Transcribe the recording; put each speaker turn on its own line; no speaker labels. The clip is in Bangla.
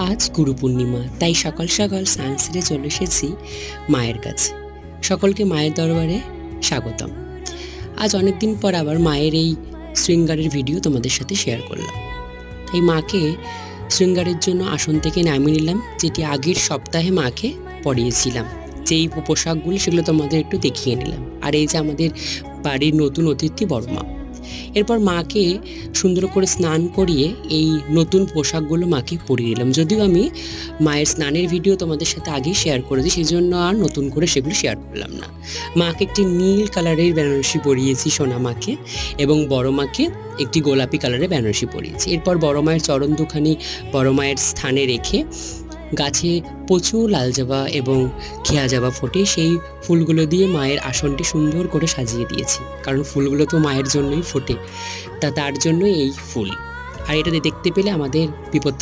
আজ গুরু পূর্ণিমা, তাই সকাল সকাল স্নান সেরে চলে এসেছি মায়ের কাছে। সকলকে মায়ের দরবারে স্বাগতম। আজ অনেকদিন পর আবার মায়ের এই শৃঙ্গারের ভিডিও তোমাদের সাথে শেয়ার করলাম। তাই মাকে শৃঙ্গারের জন্য আসন থেকে নামিয়ে নিলাম, যেটি আগের সপ্তাহে মাকে পরিয়েছিলাম। যেই পোশাকগুলি সেগুলো তোমাদের একটু দেখিয়ে নিলাম। আর এই যে আমাদের বাড়ির নতুন অতিথি বড় মা। এরপর মাকে সুন্দর করে স্নান করিয়ে এই নতুন পোশাকগুলো মাকে পরিয়ে দিলাম। যদিও আমি মায়ের স্নানের ভিডিও তোমাদের সাথে আগেই শেয়ার করেছি, সেই জন্য আর নতুন করে সেগুলো শেয়ার করলাম না। মাকে একটি নীল কালারের বেনারসি পরিয়েছি সোনা মাকে, এবং বড় মাকে একটি গোলাপি কালারের বেনারসি পরিয়েছি। এরপর বড় মায়ের চরণ দুখানি বড় মায়ের স্থানে রেখে গাছে প্রচুর লাল জবা এবং খেয়া জবা ফোটে, সেই ফুলগুলো দিয়ে মায়ের আসনটি সুন্দর করে সাজিয়ে দিয়েছি। কারণ ফুলগুলো তো মায়ের জন্যই ফোটে, তার জন্য এই ফুল। আর এটাতে দেখতে পেলে আমাদের বিপত্তার